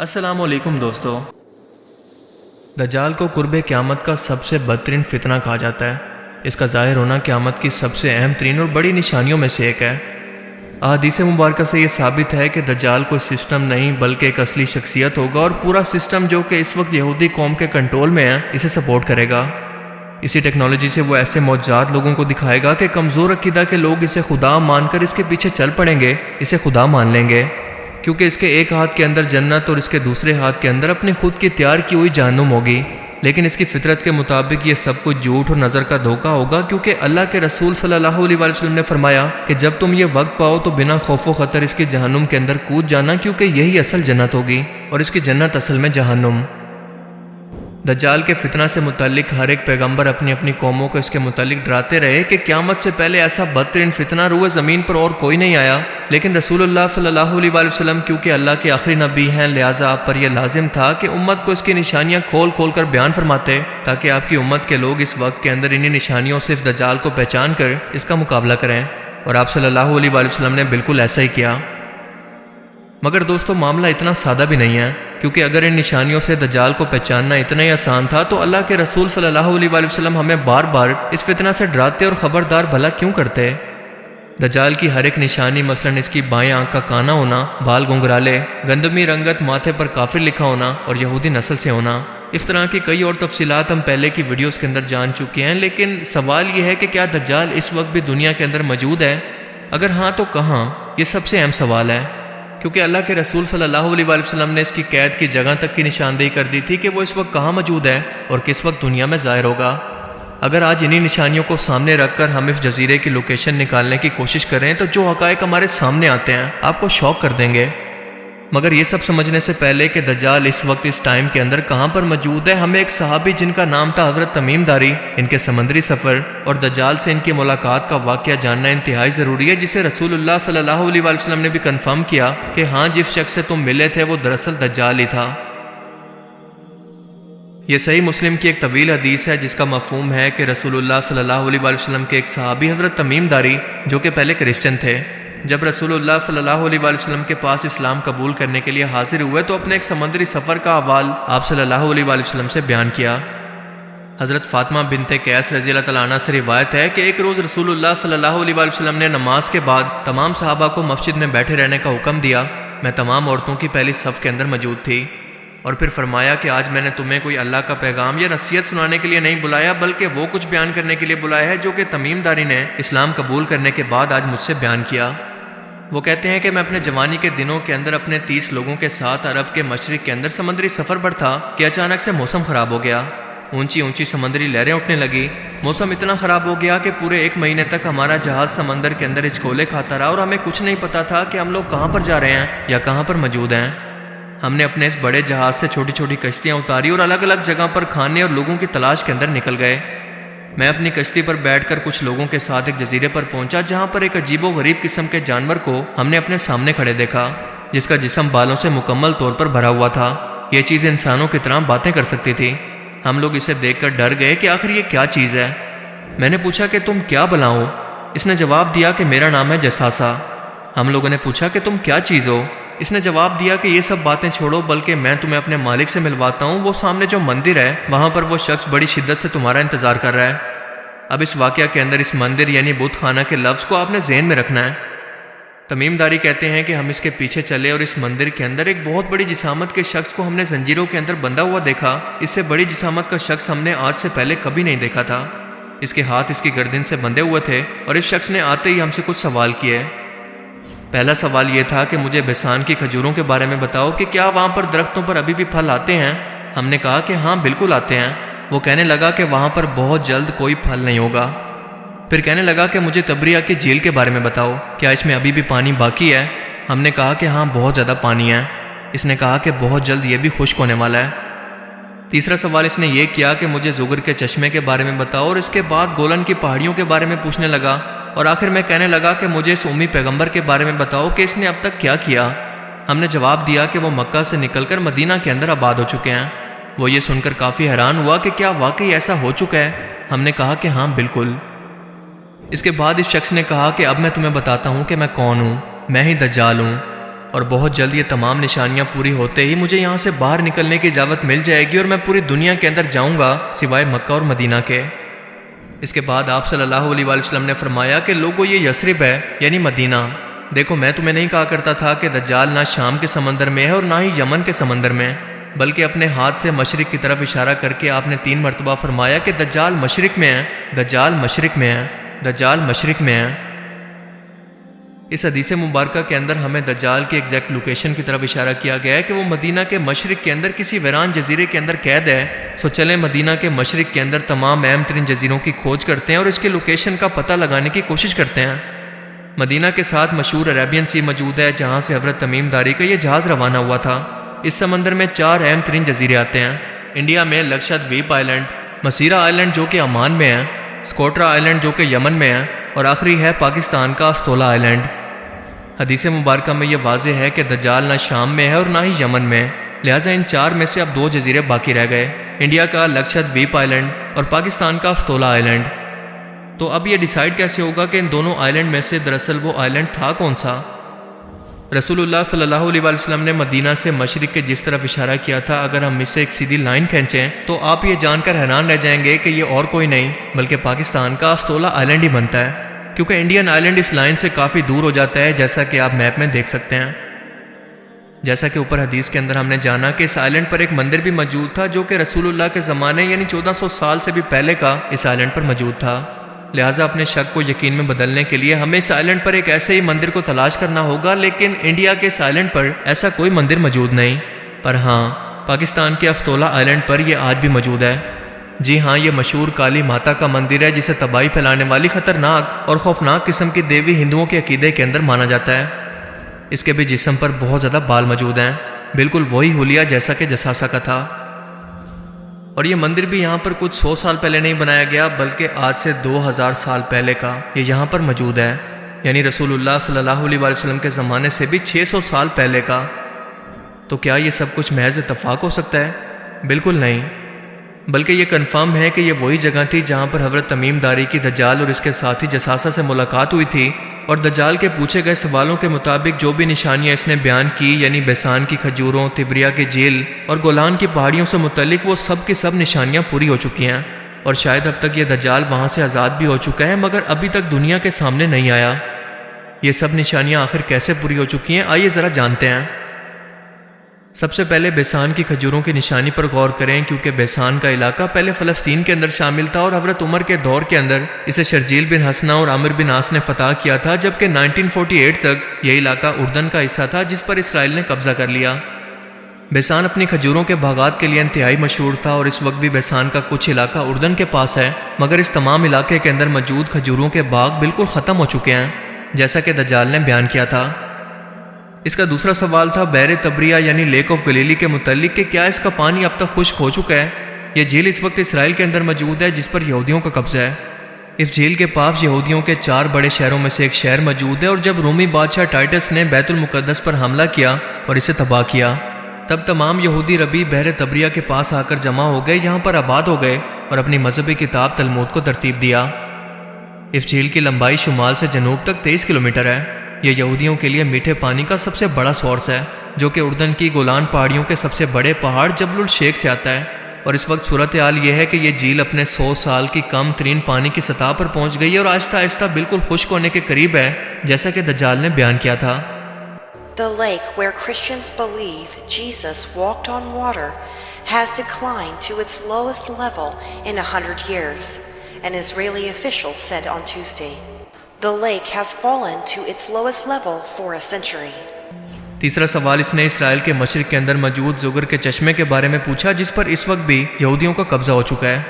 السلام علیکم دوستو۔ دجال کو قرب قیامت کا سب سے بدترین فتنہ کہا جاتا ہے۔ اس کا ظاہر ہونا قیامت کی سب سے اہم ترین اور بڑی نشانیوں میں سے ایک ہے۔ احادیث مبارکہ سے یہ ثابت ہے کہ دجال کوئی سسٹم نہیں بلکہ ایک اصلی شخصیت ہوگا، اور پورا سسٹم جو کہ اس وقت یہودی قوم کے کنٹرول میں ہے اسے سپورٹ کرے گا۔ اسی ٹیکنالوجی سے وہ ایسے معجزات لوگوں کو دکھائے گا کہ کمزور عقیدہ کے لوگ اسے خدا مان کر اس کے پیچھے چل پڑیں گے، اسے خدا مان لیں گے، کیونکہ اس کے ایک ہاتھ کے اندر جنت اور اس کے دوسرے ہاتھ کے اندر اپنی خود کی تیار کی ہوئی جہنم ہوگی۔ لیکن اس کی فطرت کے مطابق یہ سب کچھ جھوٹ اور نظر کا دھوکہ ہوگا، کیونکہ اللہ کے رسول صلی اللہ علیہ وسلم نے فرمایا کہ جب تم یہ وقت پاؤ تو بنا خوف و خطر اس کی جہنم کے اندر کود جانا، کیونکہ یہی اصل جنت ہوگی اور اس کی جنت اصل میں جہنم۔ دجال کے فتنہ سے متعلق ہر ایک پیغمبر اپنی اپنی قوموں کو اس کے متعلق ڈراتے رہے کہ قیامت سے پہلے ایسا بدترین فتنہ روئے زمین پر اور کوئی نہیں آیا، لیکن رسول اللہ صلی اللہ علیہ وسلم کیونکہ اللہ کے آخری نبی ہیں، لہٰذا آپ پر یہ لازم تھا کہ امت کو اس کی نشانیاں کھول کھول کر بیان فرماتے، تاکہ آپ کی امت کے لوگ اس وقت کے اندر انہی نشانیوں صرف دجال کو پہچان کر اس کا مقابلہ کریں، اور آپ صلی اللہ علیہ وسلم نے بالکل ایسا ہی کیا۔ مگر دوستو، معاملہ اتنا سادہ بھی نہیں ہے، کیونکہ اگر ان نشانیوں سے دجال کو پہچاننا اتنا ہی آسان تھا تو اللہ کے رسول صلی اللہ علیہ وسلم ہمیں بار بار اس فتنہ سے ڈراتے اور خبردار بھلا کیوں کرتے؟ دجال کی ہر ایک نشانی، مثلا اس کی بائیں آنکھ کا کانا ہونا، بال گنگرالے، گندمی رنگت، ماتھے پر کافر لکھا ہونا اور یہودی نسل سے ہونا، اس طرح کی کئی اور تفصیلات ہم پہلے کی ویڈیوز کے اندر جان چکے ہیں۔ لیکن سوال یہ ہے کہ کیا دجال اس وقت بھی دنیا کے اندر موجود ہے؟ اگر ہاں تو کہاں؟ یہ سب سے اہم سوال ہے، کیونکہ اللہ کے رسول صلی اللہ علیہ وسلم نے اس کی قید کی جگہ تک کی نشاندہی کر دی تھی کہ وہ اس وقت کہاں موجود ہے اور کس وقت دنیا میں ظاہر ہوگا۔ اگر آج انہی نشانیوں کو سامنے رکھ کر ہم اس جزیرے کی لوکیشن نکالنے کی کوشش کریں تو جو حقائق ہمارے سامنے آتے ہیں آپ کو شوق کر دیں گے۔ مگر یہ سب سمجھنے سے پہلے کہ دجال اس وقت اس ٹائم کے اندر کہاں پر موجود ہے، ہمیں ایک صحابی جن کا نام تھا حضرت تمیم داری، ان کے سمندری سفر اور دجال سے ان کی ملاقات کا واقعہ جاننا انتہائی ضروری ہے، جسے رسول اللہ صلی اللہ علیہ وسلم نے بھی کنفرم کیا کہ ہاں جس شخص سے تم ملے تھے وہ دراصل دجال ہی تھا۔ یہ صحیح مسلم کی ایک طویل حدیث ہے جس کا مفہوم ہے کہ رسول اللہ صلی اللہ علیہ وسلم کے ایک صحابی حضرت تمیم داری، جو کہ پہلے کرسچن تھے، جب رسول اللہ صلی اللہ علیہ وسلم کے پاس اسلام قبول کرنے کے لیے حاضر ہوئے تو اپنے ایک سمندری سفر کا احوال آپ صلی اللہ علیہ وسلم سے بیان کیا۔ حضرت فاطمہ بنت قیس رضی اللہ تعالیٰ عنہ سے روایت ہے کہ ایک روز رسول اللہ صلی اللہ علیہ وسلم نے نماز کے بعد تمام صحابہ کو مسجد میں بیٹھے رہنے کا حکم دیا۔ میں تمام عورتوں کی پہلی صف کے اندر موجود تھی، اور پھر فرمایا کہ آج میں نے تمہیں کوئی اللہ کا پیغام یا نصیحت سنانے کے لیے نہیں بلایا، بلکہ وہ کچھ بیان کرنے کے لیے بلایا ہے جو کہ تمیم داری نے اسلام قبول کرنے کے بعد آج مجھ سے بیان کیا۔ وہ کہتے ہیں کہ میں اپنے جوانی کے دنوں کے اندر اپنے 30 لوگوں کے ساتھ عرب کے مشرق کے اندر سمندری سفر پر تھا کہ اچانک سے موسم خراب ہو گیا، اونچی اونچی سمندری لہریں اٹھنے لگی، موسم اتنا خراب ہو گیا کہ پورے 1 مہینے تک ہمارا جہاز سمندر کے اندر ہچکولے کھاتا رہا، اور ہمیں کچھ نہیں پتا تھا کہ ہم لوگ کہاں پر جا رہے ہیں یا کہاں پر موجود ہیں۔ ہم نے اپنے اس بڑے جہاز سے چھوٹی چھوٹی کشتیاں اتاری اور الگ الگ جگہ پر کھانے اور لوگوں کی تلاش کے اندر نکل گئے۔ میں اپنی کشتی پر بیٹھ کر کچھ لوگوں کے ساتھ ایک جزیرے پر پہنچا، جہاں پر ایک عجیب و غریب قسم کے جانور کو ہم نے اپنے سامنے کھڑے دیکھا، جس کا جسم بالوں سے مکمل طور پر بھرا ہوا تھا۔ یہ چیز انسانوں کی طرح باتیں کر سکتی تھی۔ ہم لوگ اسے دیکھ کر ڈر گئے کہ آخر یہ کیا چیز ہے۔ میں نے پوچھا کہ تم کیا بلا ہو؟ اس نے جواب دیا کہ میرا نام ہے جساسا۔ ہم لوگوں نے پوچھا کہ تم کیا چیز ہو؟ اس نے جواب دیا کہ یہ سب باتیں چھوڑو، بلکہ میں تمہیں اپنے مالک سے ملواتا ہوں، وہ سامنے جو مندر ہے وہاں پر وہ شخص بڑی شدت سے تمہارا انتظار کر رہا ہے۔ اب اس واقعہ کے اندر اس مندر یعنی بت خانہ کے لفظ کو آپ نے ذہن میں رکھنا ہے۔ تمیم داری کہتے ہیں کہ ہم اس کے پیچھے چلے اور اس مندر کے اندر ایک بہت بڑی جسامت کے شخص کو ہم نے زنجیروں کے اندر بندھا ہوا دیکھا۔ اس سے بڑی جسامت کا شخص ہم نے آج سے پہلے کبھی نہیں دیکھا تھا۔ اس کے ہاتھ اس کی گردن سے بندھے ہوئے تھے، اور اس شخص نے آتے ہی ہم سے کچھ سوال کیے۔ پہلا سوال یہ تھا کہ مجھے بیسان کی کھجوروں کے بارے میں بتاؤ کہ کیا وہاں پر درختوں پر ابھی بھی پھل آتے ہیں؟ ہم نے کہا کہ ہاں بالکل آتے ہیں۔ وہ کہنے لگا کہ وہاں پر بہت جلد کوئی پھل نہیں ہوگا۔ پھر کہنے لگا کہ مجھے تبریہ کی جھیل کے بارے میں بتاؤ، کیا اس میں ابھی بھی پانی باقی ہے؟ ہم نے کہا کہ ہاں بہت زیادہ پانی ہے۔ اس نے کہا کہ بہت جلد یہ بھی خشک ہونے والا ہے۔ تیسرا سوال اس نے یہ کیا کہ مجھے زگر کے چشمے کے بارے میں بتاؤ، اور اس کے بعد گولن کی پہاڑیوں کے بارے میں پوچھنے لگا، اور آخر میں کہنے لگا کہ مجھے اس امی پیغمبر کے بارے میں بتاؤ کہ اس نے اب تک کیا کیا۔ ہم نے جواب دیا کہ وہ مکہ سے نکل کر مدینہ کے اندر آباد ہو چکے ہیں۔ وہ یہ سن کر کافی حیران ہوا کہ کیا واقعی ایسا ہو چکا ہے؟ ہم نے کہا کہ ہاں بالکل۔ اس کے بعد اس شخص نے کہا کہ اب میں تمہیں بتاتا ہوں کہ میں کون ہوں، میں ہی دجال ہوں، اور بہت جلد یہ تمام نشانیاں پوری ہوتے ہی مجھے یہاں سے باہر نکلنے کی اجازت مل جائے گی اور میں پوری دنیا کے اندر جاؤں گا سوائے مکہ اور مدینہ کے۔ اس کے بعد آپ صلی اللہ علیہ وآلہ وسلم نے فرمایا کہ لوگو یہ یثرب ہے یعنی مدینہ۔ دیکھو میں تمہیں نہیں کہا کرتا تھا کہ دجال نہ شام کے سمندر میں ہے اور نہ ہی یمن کے سمندر میں، بلکہ اپنے ہاتھ سے مشرق کی طرف اشارہ کر کے آپ نے 3 مرتبہ فرمایا کہ دجال مشرق میں ہے، دجال مشرق میں ہے، دجال مشرق میں ہے۔ اس حدیث مبارکہ کے اندر ہمیں دجال کی ایگزیکٹ لوکیشن کی طرف اشارہ کیا گیا ہے کہ وہ مدینہ کے مشرق کے اندر کسی ویران جزیرے کے اندر قید ہے۔ سو چلیں مدینہ کے مشرق کے اندر تمام اہم ترین جزیروں کی کھوج کرتے ہیں اور اس کی لوکیشن کا پتہ لگانے کی کوشش کرتے ہیں۔ مدینہ کے ساتھ مشہور عربین سی موجود ہے جہاں سے حضرت تمیم داری کا یہ جہاز روانہ ہوا تھا۔ اس سمندر میں 4 اہم ترین جزیرے آتے ہیں۔ انڈیا میں لکشدویپ آئلینڈ، مسیرا آئلینڈ جو کہ عمان میں ہے، سکوٹرا آئلینڈ جو کہ یمن میں ہے، اور آخری ہے پاکستان کا استولا آئلینڈ۔ حدیث مبارکہ میں یہ واضح ہے کہ دجال نہ شام میں ہے اور نہ ہی یمن میں، لہٰذا ان 4 میں سے اب 2 جزیرے باقی رہ گئے، انڈیا کا لکشدویپ آئلینڈ اور پاکستان کا استولا آئلینڈ۔ تو اب یہ ڈیسائیڈ کیسے ہوگا کہ ان دونوں آئلینڈ میں سے دراصل وہ آئلینڈ تھا کون سا؟ رسول اللہ صلی اللہ علیہ وآلہ وسلم نے مدینہ سے مشرق کے جس طرف اشارہ کیا تھا، اگر ہم اس سے ایک سیدھی لائن کھینچیں تو آپ یہ جان کر حیران رہ جائیں گے کہ یہ اور کوئی نہیں بلکہ پاکستان کا استولا آئلینڈ ہی بنتا ہے، کیونکہ انڈین آئلینڈ اس لائن سے کافی دور ہو جاتا ہے، جیسا کہ آپ میپ میں دیکھ سکتے ہیں۔ جیسا کہ اوپر حدیث کے اندر ہم نے جانا کہ اس آئلینڈ پر ایک مندر بھی موجود تھا جو کہ رسول اللہ کے زمانے یعنی 1400 سال سے بھی پہلے کا اس آئلینڈ پر موجود تھا، لہٰذا اپنے شک کو یقین میں بدلنے کے لیے ہمیں اس آئلینڈ پر ایک ایسے ہی مندر کو تلاش کرنا ہوگا، لیکن انڈیا کے اس آئلینڈ پر ایسا کوئی مندر موجود نہیں، پر ہاں پاکستان کے استولا آئلینڈ پر یہ آج بھی موجود ہے۔ جی ہاں، یہ مشہور کالی ماتا کا مندر ہے جسے تباہی پھیلانے والی خطرناک اور خوفناک قسم کی دیوی ہندوؤں کے عقیدے کے اندر مانا جاتا ہے۔ اس کے بھی جسم پر بہت زیادہ بال موجود ہیں، بالکل وہی حلیہ جیسا کہ جساسا کا تھا۔ اور یہ مندر بھی یہاں پر کچھ 100 سال پہلے نہیں بنایا گیا بلکہ آج سے 2000 سال پہلے کا یہ یہاں پر موجود ہے، یعنی رسول اللہ صلی اللہ علیہ وآلہ وسلم کے زمانے سے بھی 600 سال پہلے کا۔ تو کیا یہ سب کچھ محض اتفاق ہو سکتا ہے؟ بالکل نہیں، بلکہ یہ کنفرم ہے کہ یہ وہی جگہ تھی جہاں پر حضرت تمیم داری کی دجال اور اس کے ساتھی جساسا سے ملاقات ہوئی تھی، اور دجال کے پوچھے گئے سوالوں کے مطابق جو بھی نشانیاں اس نے بیان کی، یعنی بیسان کی کھجوروں، تبریہ کی جھیل اور گولان کی پہاڑیوں سے متعلق، وہ سب کی سب نشانیاں پوری ہو چکی ہیں، اور شاید اب تک یہ دجال وہاں سے آزاد بھی ہو چکا ہے مگر ابھی تک دنیا کے سامنے نہیں آیا۔ یہ سب نشانیاں آخر کیسے پوری ہو چکی ہیں، آئیے ذرا جانتے ہیں۔ سب سے پہلے بیسان کی کھجوروں کی نشانی پر غور کریں، کیونکہ بیسان کا علاقہ پہلے فلسطین کے اندر شامل تھا اور حضرت عمر کے دور کے اندر اسے شرجیل بن حسنہ اور عامر بن عاص نے فتح کیا تھا، جبکہ 1948 تک یہ علاقہ اردن کا حصہ تھا جس پر اسرائیل نے قبضہ کر لیا۔ بیسان اپنی کھجوروں کے باغات کے لیے انتہائی مشہور تھا اور اس وقت بھی بیسان کا کچھ علاقہ اردن کے پاس ہے، مگر اس تمام علاقے کے اندر موجود کھجوروں کے باغ بالکل ختم ہو چکے ہیں، جیسا کہ دجال نے بیان کیا تھا۔ اس کا دوسرا سوال تھا بحر تبریہ یعنی لیک آف گلیلی کے متعلق کہ کیا اس کا پانی اب تک خشک ہو چکا ہے؟ یہ جھیل اس وقت اسرائیل کے اندر موجود ہے جس پر یہودیوں کا قبضہ ہے۔ اس جھیل کے پاس یہودیوں کے 4 بڑے شہروں میں سے ایک شہر موجود ہے، اور جب رومی بادشاہ ٹائٹس نے بیت المقدس پر حملہ کیا اور اسے تباہ کیا، تب تمام یہودی ربی بحر تبریہ کے پاس آ کر جمع ہو گئے، یہاں پر آباد ہو گئے اور اپنی مذہبی کتاب تلمود کو ترتیب دیا۔ اس جھیل کی لمبائی شمال سے جنوب تک 23 کلومیٹر ہے۔ یہ یہودیوں کے لیے میٹھے پانی کا سب سے بڑا سورس ہے، جو کہ اردن کی گولان پہاڑیوں کے سب سے بڑے پہاڑ جبل الشیخ سے آتا ہے، اور اس وقت صورتحال یہ ہے کہ یہ جھیل اپنے 100 سال کی کم ترین پانی کی سطح پر پہنچ گئی ہے اور آہستہ آہستہ بالکل خشک ہونے کے قریب ہے، جیسا کہ دجال نے بیان کیا تھا۔ The lake where Christians believe Jesus walked on water has declined to its lowest level in 100 years, an Israeli official said on Tuesday. The lake has fallen to its lowest level for a century. تیسرا سوال اس نے اسرائیل کے مشرق کے اندر موجود زگر کے چشمے کے بارے میں پوچھا، جس پر اس وقت بھی یہودیوں کا قبضہ ہو چکا ہے۔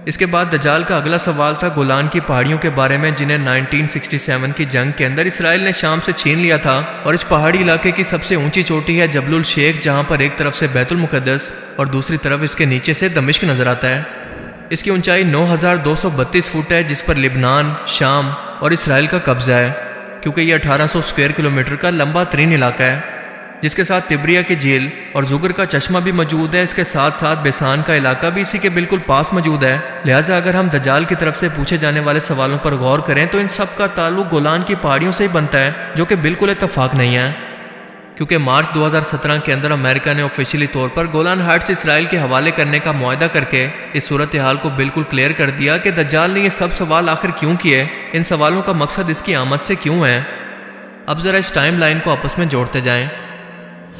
اس کے بعد دجال کا اگلا سوال تھا گولان کی پہاڑیوں کے بارے میں، جنہیں 1967 کی جنگ کے اندر اسرائیل نے شام سے چھین لیا تھا، اور اس پہاڑی علاقے کی سب سے اونچی چوٹی ہے جبل الشیخ، جہاں پر ایک طرف سے بیت المقدس اور دوسری طرف اس کے نیچے سے دمشق نظر آتا ہے۔ اس کی اونچائی 9232 فٹ ہے، جس پر لبنان، شام اور اسرائیل کا قبضہ ہے، کیونکہ یہ 1800 اسکوائر کلومیٹر کا لمبا ترین علاقہ ہے، جس کے ساتھ تبریہ کی جھیل اور زگر کا چشمہ بھی موجود ہے۔ اس کے ساتھ ساتھ بیسان کا علاقہ بھی اسی کے بالکل پاس موجود ہے، لہٰذا اگر ہم دجال کی طرف سے پوچھے جانے والے سوالوں پر غور کریں تو ان سب کا تعلق گولان کی پہاڑیوں سے ہی بنتا ہے، جو کہ بالکل اتفاق نہیں ہے۔ کیونکہ مارچ 2017 کے اندر امریکہ نے آفیشیلی طور پر گولان ہائٹس اسرائیل کے حوالے کرنے کا معاہدہ کر کے اس صورتحال کو بالکل کلیئر کر دیا کہ دجال نے یہ سب سوال آخر کیوں کیے، ان سوالوں کا مقصد اس کی آمد سے کیوں ہے۔ اب ذرا اس ٹائم لائن کو آپس میں جوڑتے جائیں۔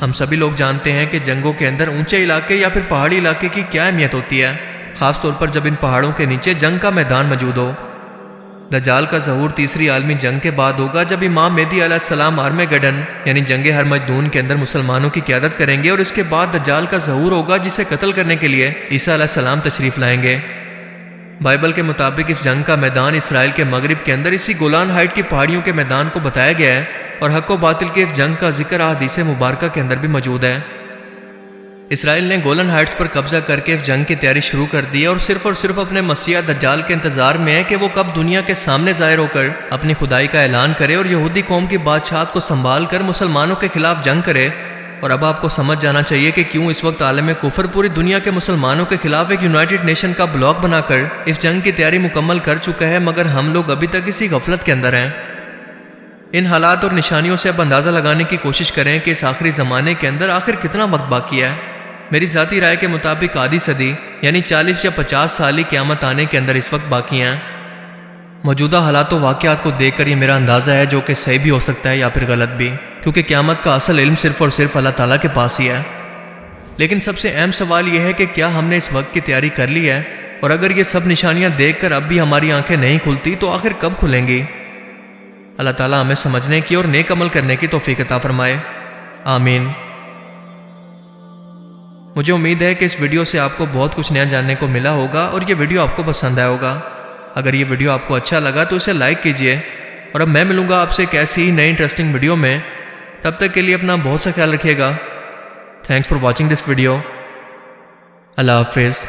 ہم سبھی لوگ جانتے ہیں کہ جنگوں کے اندر اونچے علاقے یا پھر پہاڑی علاقے کی کیا اہمیت ہوتی ہے، خاص طور پر جب ان پہاڑوں کے نیچے جنگ کا میدان موجود ہو۔ دجال کا ظہور تیسری عالمی جنگ کے بعد ہوگا، جب امام مہدی علیہ السلام آرمیگڈن یعنی جنگ ہرمجدون کے اندر مسلمانوں کی قیادت کریں گے، اور اس کے بعد دجال کا ظہور ہوگا جسے قتل کرنے کے لیے عیسیٰ علیہ السلام تشریف لائیں گے۔ بائبل کے مطابق اس جنگ کا میدان اسرائیل کے مغرب کے اندر اسی گولان ہائٹ کی پہاڑیوں کے میدان کو بتایا گیا ہے، اور حق و باطل کے اس جنگ کا ذکر احادیث مبارکہ کے اندر بھی موجود ہے۔ اسرائیل نے گولن ہائٹس پر قبضہ کر کے اس جنگ کی تیاری شروع کر دی ہے، اور صرف اپنے مسیح دجال کے انتظار میں ہے کہ وہ کب دنیا کے سامنے ظاہر ہو کر اپنی خدائی کا اعلان کرے اور یہودی قوم کی بادشاہت کو سنبھال کر مسلمانوں کے خلاف جنگ کرے۔ اور اب آپ کو سمجھ جانا چاہیے کہ کیوں اس وقت عالم کفر پوری دنیا کے مسلمانوں کے خلاف ایک یونائٹڈ نیشن کا بلاک بنا کر اس جنگ کی تیاری مکمل کر چکا ہے، مگر ہم لوگ ابھی تک اسی غفلت کے اندر ہیں۔ ان حالات اور نشانیوں سے اب اندازہ لگانے کی کوشش کریں کہ اس آخری زمانے کے اندر آخر کتنا وقت باقی ہے۔ میری ذاتی رائے کے مطابق آدھی صدی یعنی 40 یا 50 سال قیامت آنے کے اندر اس وقت باقی ہیں۔ موجودہ حالات و واقعات کو دیکھ کر یہ میرا اندازہ ہے، جو کہ صحیح بھی ہو سکتا ہے یا پھر غلط بھی، کیونکہ قیامت کا اصل علم صرف اور صرف اللہ تعالیٰ کے پاس ہی ہے۔ لیکن سب سے اہم سوال یہ ہے کہ کیا ہم نے اس وقت کی تیاری کر لی ہے، اور اگر یہ سب نشانیاں دیکھ کر اب بھی ہماری آنکھیں نہیں کھلتی تو آخر کب کھلیں گی؟ اللہ تعالیٰ ہمیں سمجھنے کی اور نیک عمل کرنے کی توفیق عطا فرمائے، آمین۔ مجھے امید ہے کہ اس ویڈیو سے آپ کو بہت کچھ نیا جاننے کو ملا ہوگا، اور یہ ویڈیو آپ کو پسند آیا ہوگا۔ اگر یہ ویڈیو آپ کو اچھا لگا تو اسے لائک کیجئے، اور اب میں ملوں گا آپ سے ایک ایسی ہی نئی انٹرسٹنگ ویڈیو میں۔ تب تک کے لیے اپنا بہت سا خیال رکھیے گا۔ Thanks for watching this video. اللہ حافظ۔